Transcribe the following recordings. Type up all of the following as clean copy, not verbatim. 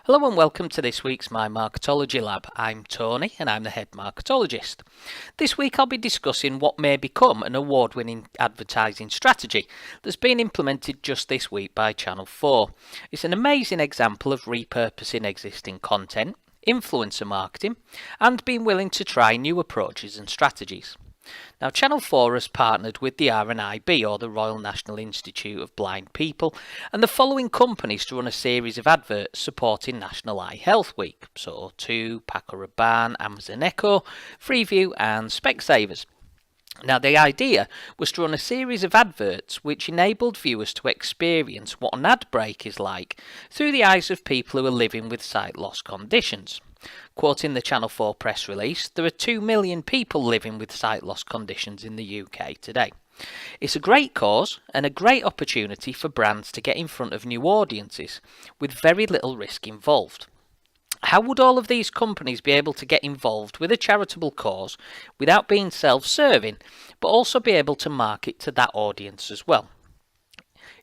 Hello and welcome to this week's MyMarketology Lab. I'm Tony and I'm the head marketologist. This week I'll be discussing what may become an award-winning advertising strategy that's been implemented just this week by Channel 4. It's an amazing example of repurposing existing content, influencer marketing, and being willing to try new approaches and strategies. Now, Channel 4 has partnered with the RNIB, or the Royal National Institute of Blind People, and the following companies to run a series of adverts supporting National Eye Health Week. So, O2, Paco Rabanne, Amazon Echo, Freeview and Specsavers. Now, the idea was to run a series of adverts which enabled viewers to experience what an ad break is like through the eyes of people who are living with sight loss conditions. Quoting the Channel 4 press release, there are 2 million people living with sight loss conditions in the UK today. It's a great cause and a great opportunity for brands to get in front of new audiences with very little risk involved. How would all of these companies be able to get involved with a charitable cause without being self-serving, but also be able to market to that audience as well?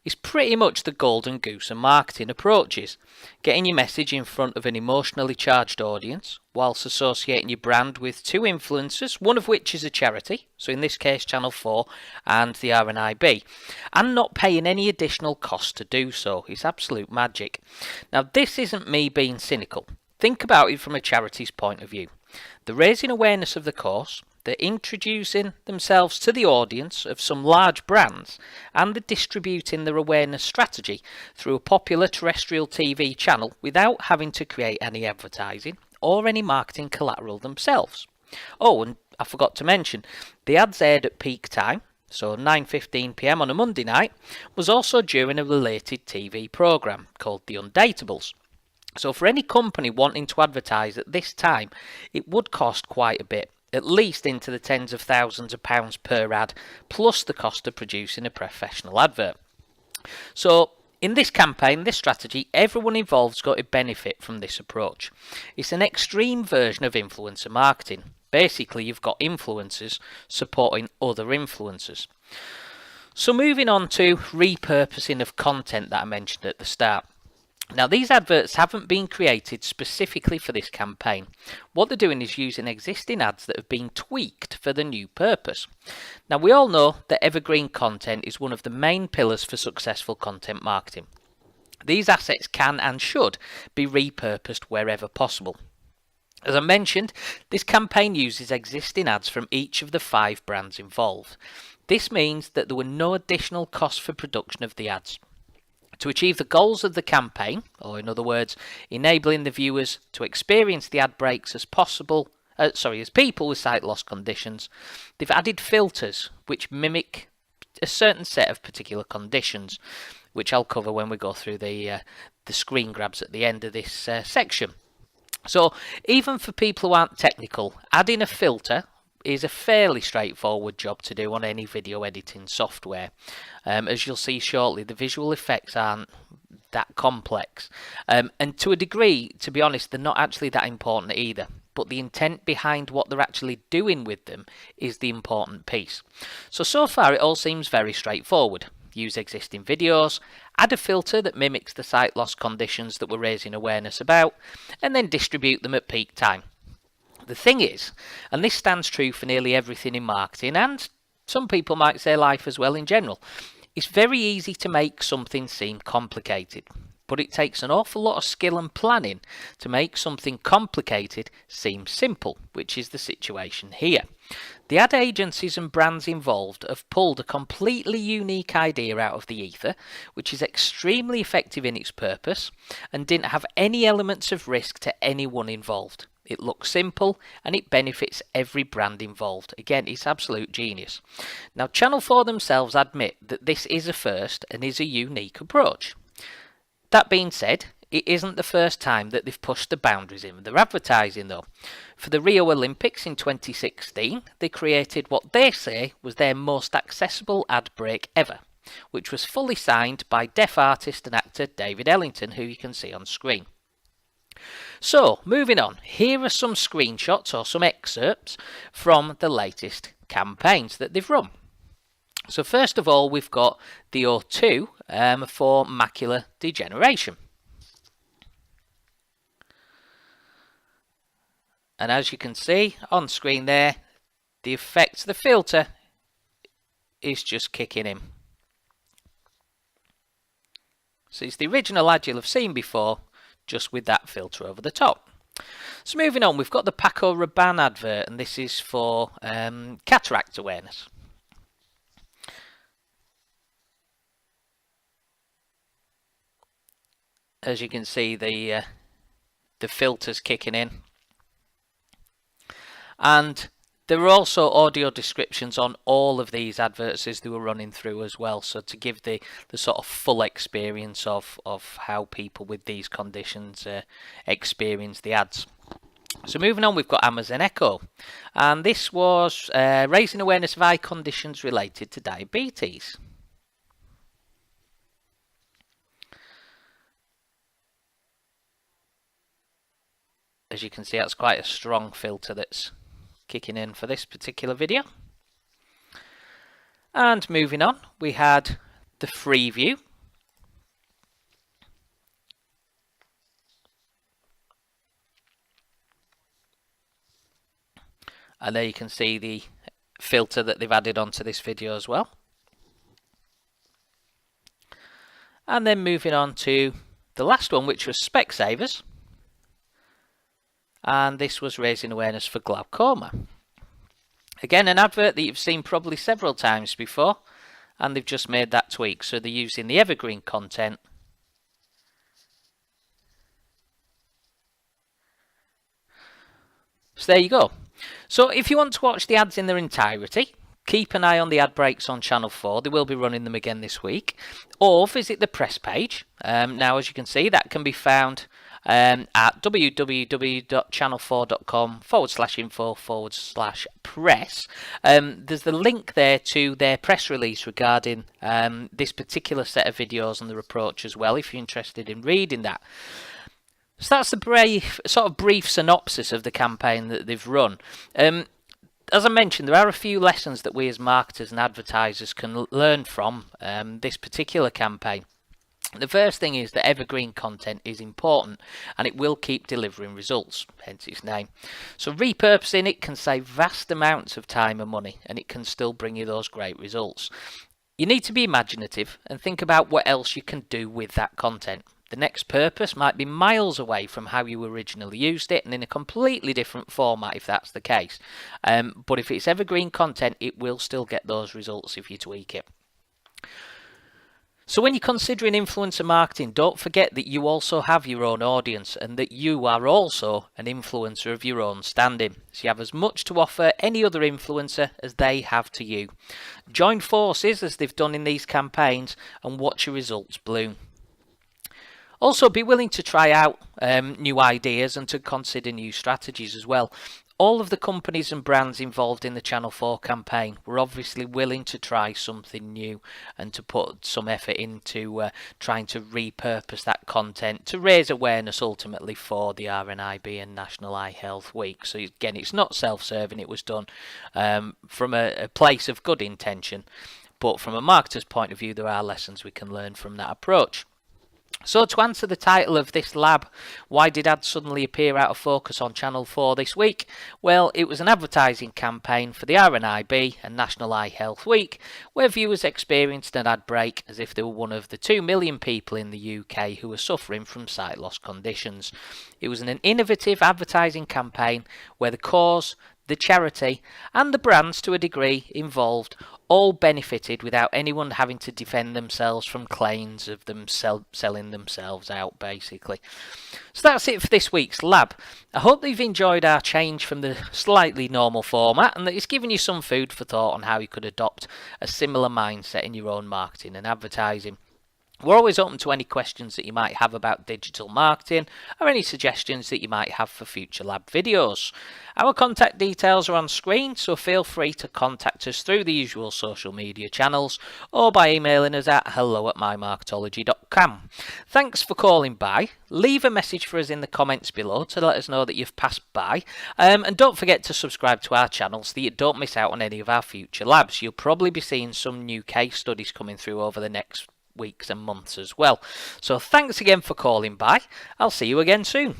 It's pretty much the golden goose of marketing approaches, getting your message in front of an emotionally charged audience, whilst associating your brand with two influencers, one of which is a charity, so in this case Channel 4 and the RNIB, and not paying any additional cost to do so. It's absolute magic. Now, this isn't me being cynical. Think about it from a charity's point of view. They're raising awareness of the cause, they're introducing themselves to the audience of some large brands, and they're distributing their awareness strategy through a popular terrestrial TV channel without having to create any advertising or any marketing collateral themselves. Oh, and I forgot to mention, the ads aired at peak time, so 9:15 PM on a Monday night, was also during a related TV programme called The Undateables. So for any company wanting to advertise at this time, it would cost quite a bit, at least into the tens of thousands of pounds per ad, plus the cost of producing a professional advert. So in this campaign, this strategy, everyone involved's got to benefit from this approach. It's an extreme version of influencer marketing. Basically, you've got influencers supporting other influencers. So moving on to repurposing of content that I mentioned at the start. Now, these adverts haven't been created specifically for this campaign. What they're doing is using existing ads that have been tweaked for the new purpose. Now, we all know that Evergreen Content is one of the main pillars for successful content marketing. These assets can and should be repurposed wherever possible. As I mentioned, this campaign uses existing ads from each of the 5 brands involved. This means that there were no additional costs for production of the ads. To achieve the goals of the campaign, or in other words, enabling the viewers to experience the ad breaks as people with sight loss conditions, they've added filters which mimic a certain set of particular conditions, which I'll cover when we go through the screen grabs at the end of this section. So even for people who aren't technical, adding a filter is a fairly straightforward job to do on any video editing software. As you'll see shortly, the visual effects aren't that complex. And to a degree, to be honest, they're not actually that important either. But the intent behind what they're actually doing with them is the important piece. So far it all seems very straightforward. Use existing videos, add a filter that mimics the sight loss conditions that we're raising awareness about, and then distribute them at peak time. The thing is, and this stands true for nearly everything in marketing, and some people might say life as well in general, it's very easy to make something seem complicated, but it takes an awful lot of skill and planning to make something complicated seem simple, which is the situation here. The ad agencies and brands involved have pulled a completely unique idea out of the ether, which is extremely effective in its purpose, and didn't have any elements of risk to anyone involved. It looks simple and it benefits every brand involved. Again, it's absolute genius. Now, Channel 4 themselves admit that this is a first and is a unique approach. That being said, it isn't the first time that they've pushed the boundaries in their advertising though. For the Rio Olympics in 2016, they created what they say was their most accessible ad break ever, which was fully signed by deaf artist and actor David Ellington, who you can see on screen. So, moving on, here are some screenshots or some excerpts from the latest campaigns that they've run. So first of all, we've got the O2 for macular degeneration. And as you can see on screen there, the effect, the filter is just kicking in. So it's the original ad you'll have seen before, just with that filter over the top. So moving on, we've got the Paco Rabanne advert, and this is for cataract awareness. As you can see, the filter's kicking in. And there are also audio descriptions on all of these adverts as they were running through as well, so to give the sort of full experience of how people with these conditions experience the ads. So moving on, we've got Amazon Echo, and this was raising awareness of eye conditions related to diabetes. As you can see, that's quite a strong filter that's kicking in for this particular video. And moving on, we had the free view. And there you can see the filter that they've added onto this video as well. And then moving on to the last one, which was Specsavers. And this was raising awareness for glaucoma. Again, an advert that you've seen probably several times before, and they've just made that tweak. So they're using the Evergreen Content. So there you go. So if you want to watch the ads in their entirety, keep an eye on the ad breaks on Channel 4. They will be running them again this week. Or visit the press page. Now, as you can see, that can be found at www.channel4.com/info/press. There's the link there to their press release regarding this particular set of videos and their approach as well, if you're interested in reading that. So that's the brief synopsis of the campaign that they've run. As I mentioned, there are a few lessons that we as marketers and advertisers can learn from this particular campaign. The first thing is that evergreen content is important, and it will keep delivering results, hence its name. So repurposing it can save vast amounts of time and money, and it can still bring you those great results. You need to be imaginative and think about what else you can do with that content. The next purpose might be miles away from how you originally used it, and in a completely different format if that's the case. But if it's evergreen content, it will still get those results if you tweak it. So when you're considering influencer marketing, don't forget that you also have your own audience, and that you are also an influencer of your own standing. So you have as much to offer any other influencer as they have to you. Join forces as they've done in these campaigns and watch your results bloom. Also, be willing to try out new ideas and to consider new strategies as well. All of the companies and brands involved in the Channel 4 campaign were obviously willing to try something new and to put some effort into trying to repurpose that content to raise awareness ultimately for the RNIB and National Eye Health Week. So again, it's not self-serving, it was done from a place of good intention. But from a marketer's point of view, there are lessons we can learn from that approach. So to answer the title of this lab, why did ads suddenly appear out of focus on Channel 4 this week? Well, it was an advertising campaign for the RNIB and National Eye Health Week, where viewers experienced an ad break as if they were one of the 2 million people in the UK who were suffering from sight loss conditions. It was an innovative advertising campaign where the cause, the charity and the brands to a degree involved all benefited without anyone having to defend themselves from claims of them selling themselves out, basically. So that's it for this week's lab. I hope that you've enjoyed our change from the slightly normal format and that it's given you some food for thought on how you could adopt a similar mindset in your own marketing and advertising. We're always open to any questions that you might have about digital marketing or any suggestions that you might have for future lab videos. Our contact details are on screen, so feel free to contact us through the usual social media channels or by emailing us at hello@mymarketology.com. Thanks for calling by. Leave a message for us in the comments below to let us know that you've passed by. And don't forget to subscribe to our channel so that you don't miss out on any of our future labs. You'll probably be seeing some new case studies coming through over the next weeks and months as well. So thanks again for calling by. I'll see you again soon.